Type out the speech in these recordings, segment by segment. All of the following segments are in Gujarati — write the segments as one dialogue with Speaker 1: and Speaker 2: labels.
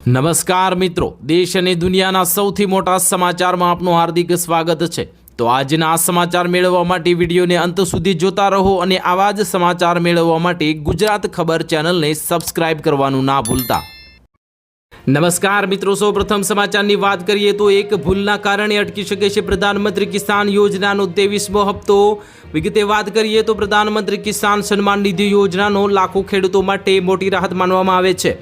Speaker 1: નમસ્કાર મિત્રો, દેશ અને દુનિયાના સૌથી મોટા સમાચારમાં આપનું હાર્દિક સ્વાગત છે। તો આજના આ સમાચાર મેળવવા માટે વિડીયોને અંત સુધી જોતા રહો અને આવા જ સમાચાર મેળવવા માટે ગુજરાત ખબર ચેનલને સબસ્ક્રાઇબ કરવાનું ના ભૂલતા। નમસ્કાર મિત્રો, સૌપ્રથમ સમાચારની વાત કરીએ તો એક ભૂલના કારણે અટકી શકે છે પ્રધાનમંત્રી કિસાન યોજનાનો 23મો હપ્તો। વિગતે વાત કરીએ તો પ્રધાનમંત્રી કિસાન સન્માન નિધિ યોજનાનો લાખો ખેડૂતો માટે મોટી રાહત માનવામાં આવે છે।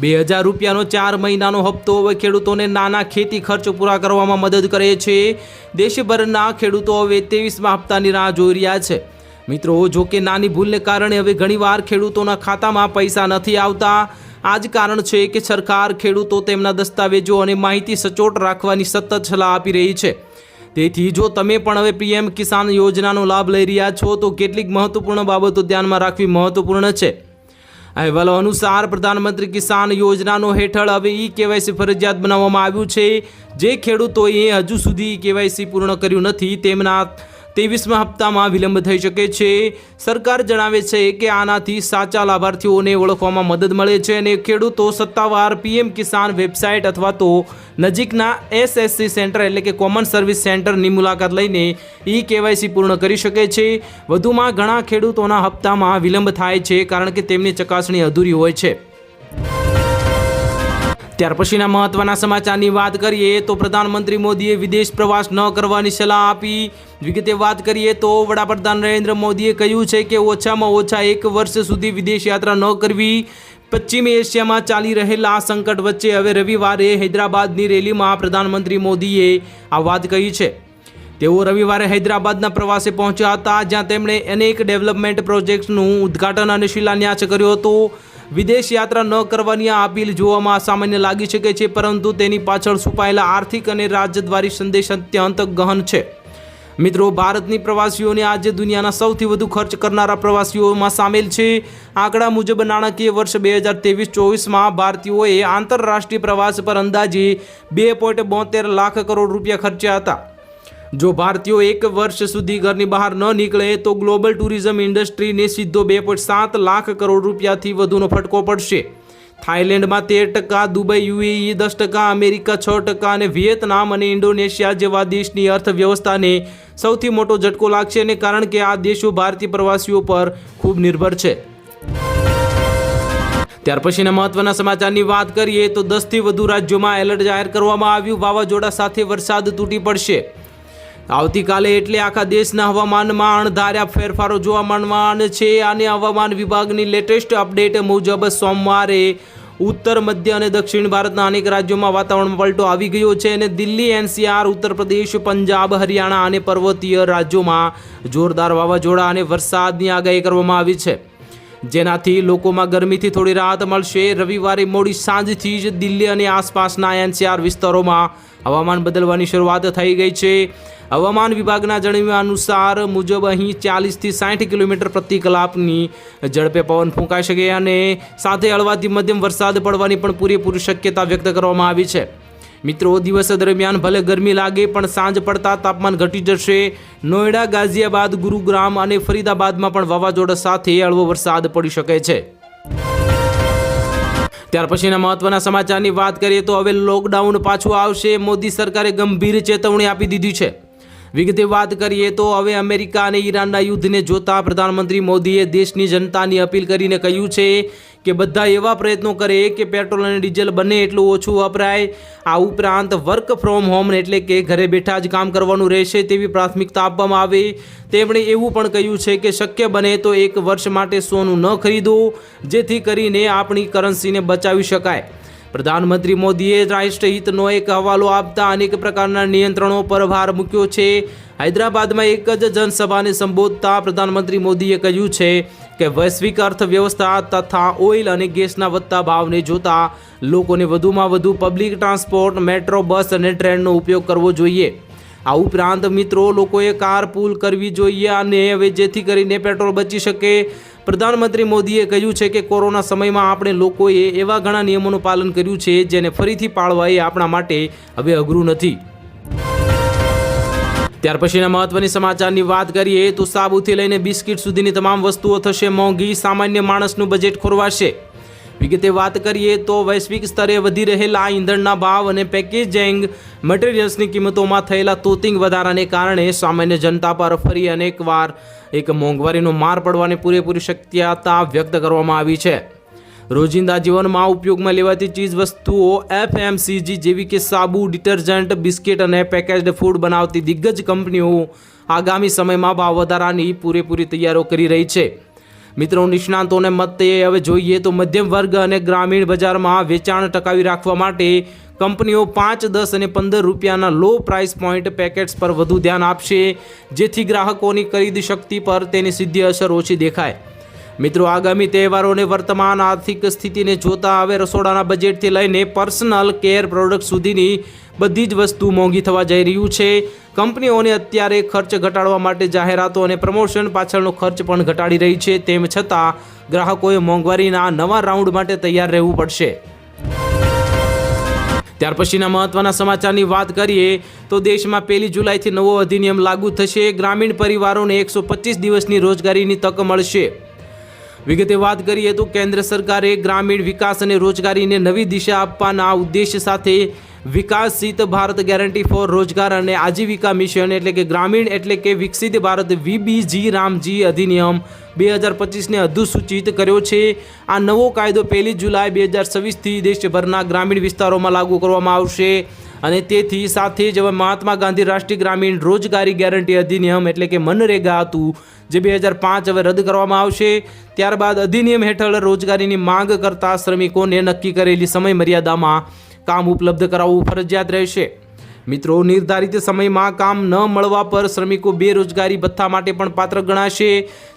Speaker 1: 2000 રૂપિયાનો 4 મહિનાનો હપ્તો હવે ખેડૂતોને નાના ખેતી ખર્ચ પૂરા કરવામાં મદદ કરે છે। દેશભરના ખેડૂતો હવે 23મા હપ્તાની રાહ જોઈ રહ્યા છે। મિત્રો, જો કે નાની ભૂલને કારણે હવે ઘણીવાર ખેડૂતોના ખાતામાં પૈસા નથી આવતા। આ જ કારણ છે કે સરકાર ખેડૂતો તેમના દસ્તાવેજો અને માહિતી સચોટ રાખવાની સતત સલાહ આપી રહી છે। તેથી જો તમે પણ હવે પીએમ કિસાન યોજનાનો લાભ લઈ રહ્યા છો તો કેટલીક મહત્વપૂર્ણ બાબતો ધ્યાનમાં રાખવી મહત્વપૂર્ણ છે। અહેવાલો અનુસાર પ્રધાનમંત્રી કિસાન યોજનાનો હેઠળ હવે કેવાયસી ફરજિયાત બનાવવામાં આવ્યું છે। જે ખેડૂતોએ હજુ સુધી કેવાયસી પૂર્ણ કર્યું નથી તેમના 23મા હપ્તામાં વિલંબ થઈ શકે છે। સરકાર જણાવે છે કે આનાથી સાચા લાભાર્થીઓને ઓળખવામાં મદદ મળે છે અને ખેડૂતો સત્તાવાર પીએમ કિસાન વેબસાઇટ અથવા તો નજીકના એસએસસી સેન્ટર એટલે કે કોમન સર્વિસ સેન્ટરની મુલાકાત લઈને કેવાયસી પૂર્ણ કરી શકે છે। વધુમાં ઘણા ખેડૂતોના હપ્તામાં વિલંબ થાય છે કારણ કે તેમની ચકાસણી અધૂરી હોય છે। ત્યાર પછીના મહત્વના સમાચારની વાત કરીએ તો પ્રધાનમંત્રી મોદીએ વિદેશ પ્રવાસ ન કરવાની સલાહ આપી। વિગતે વાત કરીએ તો વડાપ્રધાન નરેન્દ્ર મોદીએ કહ્યું છે કે ઓછામાં ઓછા 1 વર્ષ સુધી વિદેશ યાત્રા ન કરવી। પશ્ચિમી એશિયામાં ચાલી રહેલા સંકટ વચ્ચે હવે રવિવારે હૈદરાબાદની રેલીમાં પ્રધાનમંત્રી મોદીએ આ વાત કહી છે। તેઓ રવિવારે હૈદરાબાદના પ્રવાસે પહોંચ્યા હતા, જ્યાં તેમણે અનેક ડેવલપમેન્ટ પ્રોજેક્ટ્સનું ઉદ્ઘાટન અને શિલાન્યાસ કર્યો હતો। વિદેશ યાત્રા ન કરવાની આ અપીલ જોવામાં અસામાન્ય લાગી શકે છે, પરંતુ તેની પાછળ છુપાયેલા આર્થિક અને રાજદ્વારી સંદેશ અત્યંત ગહન છે। મિત્રો, ભારતની પ્રવાસીઓને આજે દુનિયાના સૌથી વધુ ખર્ચ કરનારા પ્રવાસીઓમાં સામેલ છે। આંકડા મુજબ નાણાકીય વર્ષ 2023-24માં ભારતીયોએ આંતરરાષ્ટ્રીય પ્રવાસ પર અંદાજે 2.72 લાખ કરોડ રૂપિયા ખર્ચ્યા હતા। જો ભારતીયો 1 વર્ષ સુધી ઘરની બહાર ન નીકળે તો ગ્લોબલ ટુરિઝમ ઇન્ડસ્ટ્રીને સીધો 2.7 લાખ કરોડ રૂપિયાથી વધુનો ફટકો પડશે। થાઇલેન્ડમાં 13%, દુબઈ યુએઈ 10%, અમેરિકા 6% અને વિયેતનામ અને ઇન્ડોનેશિયા જેવા દેશની અર્થવ્યવસ્થાને સૌથી મોટો ઝટકો લાગશે, અને કારણ કે આ દેશો ભારતીય પ્રવાસીઓ પર ખૂબ નિર્ભર છે। ત્યાર પછીના મહત્વના સમાચારની વાત કરીએ તો 10થી વધુ રાજ્યોમાં એલર્ટ જાહેર કરવામાં આવ્યું। વાવાઝોડા સાથે વરસાદ તૂટી પડશે। આવતીકાલે એટલે આખા દેશના હવામાનમાં અણધાર્યા ફેરફારો જોવા મળવાના છે અને હવામાન વિભાગની લેટેસ્ટ અપડેટ મુજબ સોમવારે ઉત્તર, મધ્ય અને દક્ષિણ ભારતના અનેક રાજ્યોમાં વાતાવરણમાં પલટો આવી ગયો છે અને દિલ્હી, એનસીઆર, ઉત્તર પ્રદેશ, પંજાબ, હરિયાણા અને પર્વતીય રાજ્યોમાં જોરદાર વાવાઝોડા અને વરસાદની આગાહી કરવામાં આવી છે, જેનાથી લોકોમાં ગરમીથી થોડી રાહત મળશે। રવિવારે મોડી સાંજથી જ દિલ્હી અને આસપાસના એનસીઆર વિસ્તારોમાં હવામાન બદલવાની શરૂઆત થઈ ગઈ છે। હવામાન વિભાગના જણાવ્યા અનુસાર મુજબ અહીં 40થી 60 કિલોમીટર પ્રતિ કલાકની ઝડપે પવન ફૂંકાઈ શકે અને સાથે હળવાથી મધ્યમ વરસાદ પડવાની પણ પૂરેપૂરી શક્યતા વ્યક્ત કરવામાં આવી છે। મિત્રો, દિવસ દરમિયાન ભલે ગરમી લાગે પણ સાંજ પડતા તાપમાન ઘટી જશે। નોઈડા, ગાઝિયાબાદ, ગુરુગ્રામ અને ફરીદાબાદમાં પણ વાવાઝોડા સાથે હળવો વરસાદ પડી શકે છે। ત્યાર પછીના મહત્વના સમાચારની વાત કરીએ તો હવે લોકડાઉન પાછું આવશે। મોદી સરકારે ગંભીર ચેતવણી આપી દીધી છે। વિગતે વાત કરીએ તો હવે અમેરિકા અને ઈરાનના યુદ્ધને જોતા પ્રધાનમંત્રી મોદીએ દેશની જનતાની અપીલ કરીને કહ્યું છે કે બધા એવા પ્રયત્નો કરે કે પેટ્રોલ અને ડીઝલ બંને એટલું ઓછું વપરાય। આ ઉપરાંત વર્ક ફ્રોમ હોમ એટલે કે ઘરે બેઠા જ કામ કરવાનું રહેશે તેવી પ્રાથમિકતા આપવામાં આવે। તેમણે એવું પણ કહ્યું છે કે શક્ય બને તો 1 વર્ષ માટે સોનું ન ખરીદો, જેથી કરીને આપણી કરન્સીને બચાવી શકાય। પ્રધાનમંત્રી મોદીએ રાષ્ટ્રહિતનો એક હવાલો આપતા અનેક પ્રકારના નિયંત્રણો પર ભાર મૂક્યો છે। હૈદરાબાદમાં એક જ જનસભાને સંબોધતા પ્રધાનમંત્રી મોદીએ કહ્યું છે કે વૈશ્વિક અર્થવ્યવસ્થા તથા ઓઇલ અને ગેસના વધતા ભાવને જોતા લોકોને વધુમાં વધુ પબ્લિક ટ્રાન્સપોર્ટ, મેટ્રો, બસ અને ટ્રેનનો ઉપયોગ કરવો જોઈએ। આ ઉપરાંત મિત્રો, લોકોએ કારપૂલ કરવી જોઈએ અને હવે જેથી કરીને પેટ્રોલ બચી શકે। પ્રધાનમંત્રી મોદીએ કહ્યું છે કે કોરોના સમયમાં આપણે લોકોએ એવા ઘણા નિયમોનું પાલન કર્યું છે જેને ફરીથી પાળવા એ આપણા માટે હવે અઘરું નથી। ત્યાર પછીના મહત્વની સમાચારની વાત કરીએ તો સાબુથી લઈને બિસ્કિટ સુધીની તમામ વસ્તુઓ થશે મોંઘી। સામાન્ય માણસનું બજેટ ખોરવાશે। વિગતે વાત કરીએ તો વૈશ્વિક સ્તરે વધી રહેલા ઈંધણના ભાવ અને પેકેજિંગ મટીરિયલ્સની કિંમતોમાં થયેલા તોતિંગ વધારાને કારણે સામાન્ય જનતા પર ફરી એકવાર એક મોંઘવારીનો માર પડવાની પૂરેપૂરી શક્યતા વ્યક્ત કરવામાં આવી છે. રોજિંદા જીવનમાં ઉપયોગમાં લેવાતી ચીજ વસ્તુઓ FMCG જેવી કે સાબુ, ડિટર્જન્ટ, બિસ્કિટ અને પેકેજ્ડ ફૂડ બનાવતી દિગ્ગજ કંપનીઓ આગામી સમયમાં ભાવ વધારાની પૂરેપૂરી તૈયારીઓ કરી રહી છે. મિત્રો, નિષ્ણાંતોને મતે હવે જોઈએ તો મધ્યમ વર્ગ અને ગ્રામીણ બજારમાં વેચાણ ટકાવી રાખવા માટે કંપનીઓ 5, 10 અને 15 રૂપિયાના લો પ્રાઇસ પોઈન્ટ પેકેટ્સ પર વધુ ધ્યાન આપશે, જેથી ગ્રાહકોની ખરીદ શક્તિ પર તેની સીધી અસર ઓછી દેખાય. મિત્રો, આગામી તહેવારોને વર્તમાન આર્થિક સ્થિતિને જોતા હવે રસોડાના બજેટથી લઈને પર્સનલ કેર પ્રોડક્ટ સુધીની બધી જ વસ્તુ મોંઘી થવા જઈ રહ્યું છે. કંપનીઓને અત્યારે ખર્ચ ઘટાડવા માટે જાહેરાતો અને પ્રમોશન પાછળનો ખર્ચ પણ ઘટાડી રહી છે. તેમ છતાં ગ્રાહકોએ મોંઘવારીના નવા રાઉન્ડ માટે તૈયાર રહેવું પડશે. ત્યાર પછીના મહત્વના સમાચારની વાત કરીએ તો દેશમાં 1 જુલાઈથી નવો અધિનિયમ લાગુ થશે. ગ્રામીણ પરિવારોને 125 દિવસની રોજગારીની તક મળશે. વિગતે વાત કરીએ તો કેન્દ્ર સરકારે ગ્રામીણ વિકાસ અને રોજગારીને નવી દિશા આપવાના ઉદ્દેશ્ય સાથે વિકાસિત ભારત ગેરંટી ફોર રોજગાર અને આજીવિકા મિશન એટલે કે ગ્રામીણ એટલે કે વિકસિત ભારત VBG રામજી અધિનિયમ 2025ને અધિસૂચિત કર્યો છે. આ નવો કાયદો 1 જુલાઈ 2026થી દેશભરના ગ્રામીણ વિસ્તારોમાં લાગુ કરવામાં આવશે અને તેથી સાથે જ હવે મહાત્મા ગાંધી રાષ્ટ્રીય ગ્રામીણ રોજગારી ગેરંટી અધિનિયમ એટલે કે મનરેગા હતું જે 2005 હવે રદ કરવામાં આવશે. ત્યારબાદ અધિનિયમ હેઠળ રોજગારીની માંગ કરતા શ્રમિકોને નક્કી કરેલી સમય મર્યાદામાં કામ ઉપલબ્ધ કરાવવું ફરજિયાત રહેશે. મિત્રો, નિર્ધારિત સમયમાં કામ ન મળવા પર શ્રમિકો બેરોજગારી ભથ્થા માટે પણ પાત્ર ગણાશે.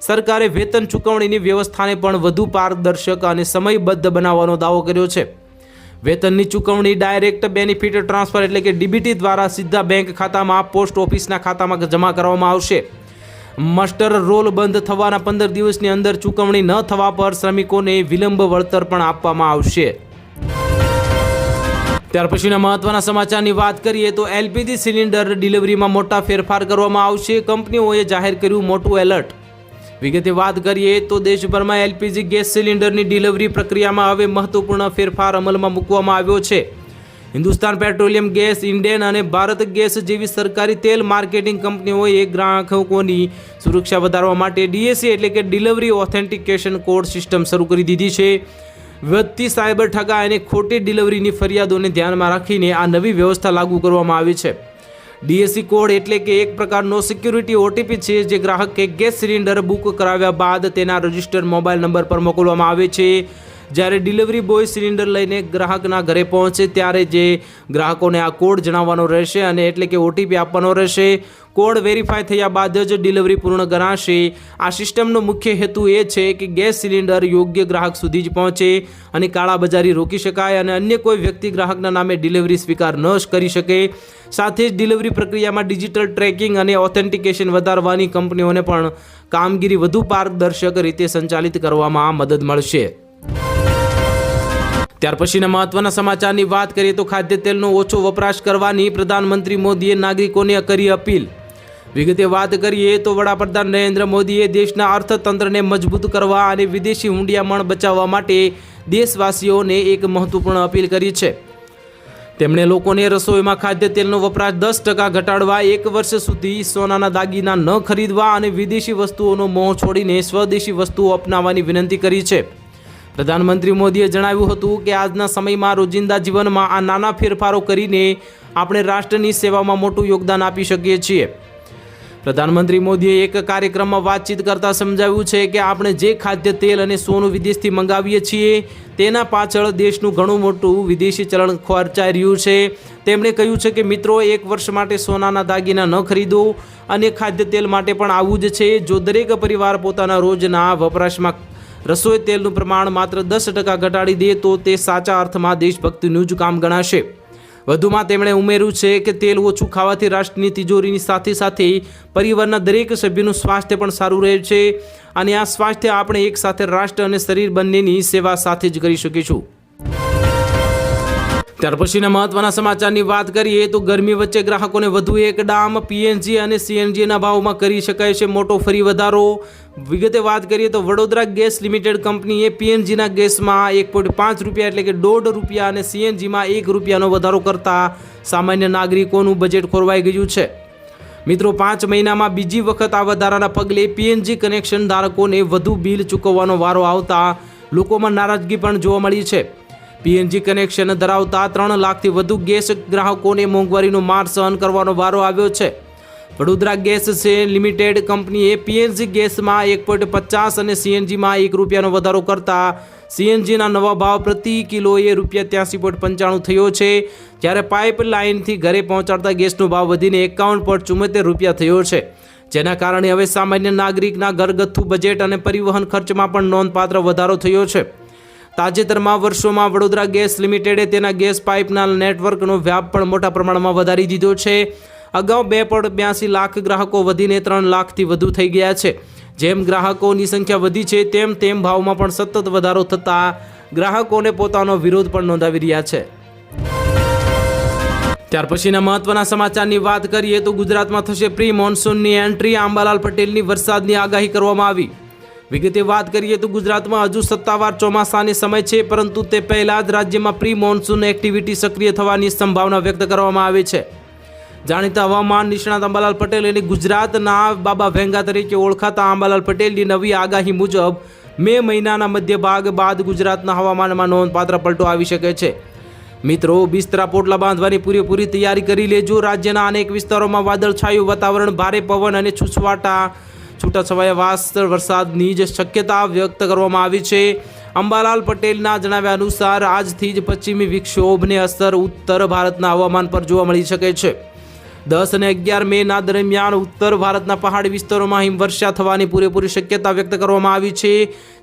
Speaker 1: સરકારે વેતન ચૂકવણીની વ્યવસ્થાને પણ વધુ પારદર્શક અને સમયબદ્ધ બનાવવાનો દાવો કર્યો છે. વેતનની ચૂકવણી ડાયરેક્ટ બેનિફિટ ટ્રાન્સફર એટલે કે DBT દ્વારા સીધા બેંક ખાતામાં પોસ્ટ ઓફિસના ખાતામાં જમા કરવામાં આવશે. મસ્ટર રોલ બંધ થવાના 15 દિવસની અંદર ચૂકવણી ન થવા પર શ્રમિકોને વિલંબ વળતર પણ આપવામાં આવશે. ત્યાર પછીના મહત્વના સમાચારની વાત કરીએ તો LPG સિલિન્ડર ડિલિવરીમાં મોટા ફેરફાર કરવામાં આવશે. કંપનીઓએ જાહેર કર્યું મોટું એલર્ટ. વિગતે વાત કરીએ તો દેશભરમાં LPG ગેસ સિલિન્ડરની ડિલિવરી પ્રક્રિયામાં હવે મહત્વપૂર્ણ ફેરફાર અમલમાં મૂકવામાં આવ્યો છે. હિન્દુસ્તાન પેટ્રોલિયમ ગેસ, ઇન્ડેન અને ભારત ગેસ જેવી સરકારી તેલ માર્કેટિંગ કંપનીઓએ ગ્રાહકોની સુરક્ષા વધારવા માટે DAC એટલે કે ડિલિવરી ઓથેન્ટિકેશન કોડ સિસ્ટમ શરૂ કરી દીધી છે. વધતી સાયબર ઠગાઈ અને ખોટી ડિલિવરીની ફરિયાદોને ધ્યાનમાં રાખીને આ નવી વ્યવસ્થા લાગુ કરવામાં આવી છે. DAC કોડ એટલે કે એક પ્રકારનો સિક્યુરિટી OTP છે જે ગ્રાહકે ગેસ સિલિન્ડર બુક કરાવ્યા બાદ તેના રજિસ્ટર્ડ મોબાઈલ નંબર પર મોકલવામાં આવે છે. જ્યારે ડિલિવરી બોય સિલિન્ડર લઈને ગ્રાહકના ઘરે પહોંચે ત્યારે જે ગ્રાહકોને આ કોડ જણાવવાનો રહેશે અને એટલે કે OTP આપવાનો રહેશે. કોડ વેરીફાઈ થયા બાદ જ ડિલિવરી પૂર્ણ ગણાશે. આ સિસ્ટમનો મુખ્ય હેતુ એ છે કે ગેસ સિલિન્ડર યોગ્ય ગ્રાહક સુધી જ પહોંચે અને કાળાબજારી રોકી શકાય અને અન્ય કોઈ વ્યક્તિ ગ્રાહકના નામે ડિલિવરી સ્વીકાર ન કરી શકે. સાથે જ ડિલિવરી પ્રક્રિયામાં ડિજિટલ ટ્રેકિંગ અને ઓથેન્ટિકેશન વધારવાની કંપનીઓને પણ કામગીરી વધુ પારદર્શક રીતે સંચાલિત કરવામાં મદદ મળશે. ત્યાર પછીના મહત્વના સમાચારની વાત કરીએ તો ખાદ્ય તેલનો ઓછો વપરાશ કરવાની પ્રધાનમંત્રી મોદીએ નાગરિકોને કરી અપીલ. વિગતે વાત કરીએ તો વડાપ્રધાન નરેન્દ્ર મોદીએ દેશના અર્થતંત્રને મજબૂત કરવા અને વિદેશી હુંડિયામણ બચાવવા માટે દેશવાસીઓને એક મહત્વપૂર્ણ અપીલ કરી છે. તેમણે લોકોને રસોઈમાં ખાદ્ય તેલનો વપરાશ 10% ઘટાડવા, 1 વર્ષ સુધી સોનાના દાગીના ન ખરીદવા અને વિદેશી વસ્તુઓનો મોહ છોડીને સ્વદેશી વસ્તુઓ અપનાવવાની વિનંતી કરી છે. પ્રધાનમંત્રી મોદીએ જણાવ્યું હતું કે આજના સમયમાં રોજિંદા જીવનમાં આ નાના ફેરફારો કરીને આપણે રાષ્ટ્રની સેવામાં મોટું યોગદાન આપી શકીએ છીએ. પ્રધાનમંત્રી મોદીએ એક કાર્યક્રમમાં વાતચીત કરતા સમજાવ્યું છે કે આપણે જે ખાદ્ય તેલ અને સોનું વિદેશથી મંગાવીએ છીએ તેના પાછળ દેશનું ઘણું મોટું વિદેશી ચલણ ખર્ચાઈ રહ્યું છે. તેમણે કહ્યું છે કે મિત્રો, 1 વર્ષ માટે સોનાના દાગીના ન ખરીદો અને ખાદ્ય તેલ માટે પણ આવું જ છે. જો દરેક પરિવાર પોતાના રોજના વપરાશમાં રસોઈ તેલનું પ્રમાણ માત્ર 10% ઘટાડી દે તો તે સાચા અર્થમાં દેશભક્તિનું જ કામ ગણાશે. વધુમાં તેમણે ઉમેર્યું છે કે તેલ ઓછું ખાવાથી રાષ્ટ્રની તિજોરીની સાથે સાથે પરિવારના દરેક સભ્યનું સ્વાસ્થ્ય પણ સારું રહે છે અને આ સ્વાસ્થ્ય આપણે એકસાથે રાષ્ટ્ર અને શરીર બંનેની સેવા સાથે જ કરી શકીશું. ત્યાર પછીના મહત્વના સમાચારની વાત કરીએ તો ગરમી વચ્ચે ગ્રાહકોને વધુ એક ડામ, પીએનજી અને સીએનજીના ભાવમાં કરી શકાય છે મોટો ફરી વધારો. વિગતે વાત કરીએ તો વડોદરા ગેસ લિમિટેડ કંપનીએ પીએનજીના ગેસમાં 1.5 રૂપિયા એટલે કે ₹1.5 અને સીએનજીમાં ₹1નો વધારો કરતા સામાન્ય નાગરિકોનું બજેટ ખોરવાઈ ગયું છે. મિત્રો, 5 મહિનામાં બીજી વખત આ વધારાના પગલે પીએનજી કનેક્શન ધારકોને વધુ બિલ ચૂકવવાનો વારો આવતા લોકોમાં નારાજગી પણ જોવા મળી છે. પીએનજી કનેક્શન ધરાવતા 3 લાખથી વધુ ગેસ ગ્રાહકોને મોંઘવારીનો માર સહન કરવાનો વારો આવ્યો છે. વડોદરા ગેસ લિમિટેડ કંપનીએ પીએનજી ગેસમાં 1.50 અને સીએનજીમાં ₹1નો વધારો કરતા સીએનજીના નવા ભાવ પ્રતિ કિલોએ ₹83.95 થયો છે, જ્યારે પાઇપલાઇનથી ઘરે પહોંચાડતા ગેસનો ભાવ વધીને ₹51.74 થયો છે, જેના કારણે હવે સામાન્ય નાગરિકના ઘરગથ્થુ બજેટ અને પરિવહન ખર્ચમાં પણ નોંધપાત્ર વધારો થયો છે. તાજેતરમાં વર્ષોમાં વડોદરા ગેસ લિમિટેડે તેના ગેસ પાઇપના નેટવર્કનો વ્યાપ પણ મોટા પ્રમાણમાં વધારી દીધો છે. અગાઉ 2.82 લાખ ગ્રાહકો વધીને 3 લાખથી વધુ થઈ ગયા છે. જેમ ગ્રાહકોની સંખ્યા વધી છે તેમ ભાવમાં પણ સતત વધારો થતાં ગ્રાહકોને પોતાનો વિરોધ પણ નોંધાવી રહ્યા છે. ત્યાર પછીના મહત્વના સમાચારની વાત કરીએ તો ગુજરાતમાં થશે પ્રી મોન્સૂનની એન્ટ્રી, આંબાલાલ પટેલની વરસાદની આગાહી કરવામાં આવી. વિગતે વાત કરીએ તો ગુજરાતમાં હજુ સત્તાવાર ચોમાસાની સમય છે, પરંતુ તે પહેલાં જ રાજ્યમાં પ્રી મોન્સૂન એક્ટિવિટી સક્રિય થવાની સંભાવના વ્યક્ત કરવામાં આવી છે. જાણીતા હવામાન નિષ્ણાત આંબાલાલ પટેલ અને ગુજરાતના બાબા ભેંગા તરીકે ઓળખાતા આંબાલાલ પટેલની નવી આગાહી મુજબ મે મહિનાના મધ્ય ભાગ બાદ ગુજરાતના હવામાનમાં નોંધપાત્ર પલટો આવી શકે છે. મિત્રો, બિસ્તરા પોટલા બાંધવાની પૂરેપૂરી તૈયારી કરી લેજો. રાજ્યના અનેક વિસ્તારોમાં વાદળછાયું વાતાવરણ, ભારે પવન અને છૂટાછવાયા વરસાદની જ શક્યતા વ્યક્ત કરવામાં આવી છે. અંબાલાલ પટેલના જણાવ્યા અનુસાર આજથી જ પશ્ચિમી વિક્ષોભની અસર ઉત્તર ભારતના હવામાન પર જોવા મળી શકે છે. 10 અને 11 મેના દરમિયાન ઉત્તર ભારતના પહાડી વિસ્તારોમાં હિમવર્ષા થવાની પૂરેપૂરી શક્યતા વ્યક્ત કરવામાં આવી છે,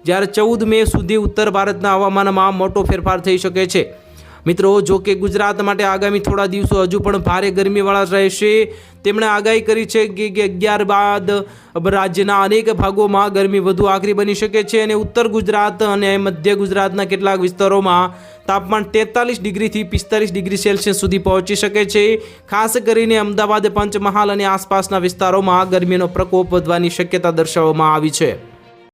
Speaker 1: જ્યારે 14 મે સુધી ઉત્તર ભારતના હવામાનમાં મોટો ફેરફાર થઈ શકે છે. મિત્રો, જો કે ગુજરાત માટે આગામી થોડા દિવસો હજુ પણ ભારે ગરમીવાળા રહેશે. તેમણે આગાહી કરી છે કે 11 બાદ રાજ્યના અનેક ભાગોમાં ગરમી વધુ આકરી બની શકે છે અને ઉત્તર ગુજરાત અને મધ્ય ગુજરાતના કેટલાક વિસ્તારોમાં તાપમાન 43 ડિગ્રીથી 45 ડિગ્રી સેલ્સિયસ સુધી પહોંચી શકે છે. ખાસ કરીને અમદાવાદ, પંચમહાલ અને આસપાસના વિસ્તારોમાં ગરમીનો પ્રકોપ વધવાની શક્યતા દર્શાવવામાં આવી છે.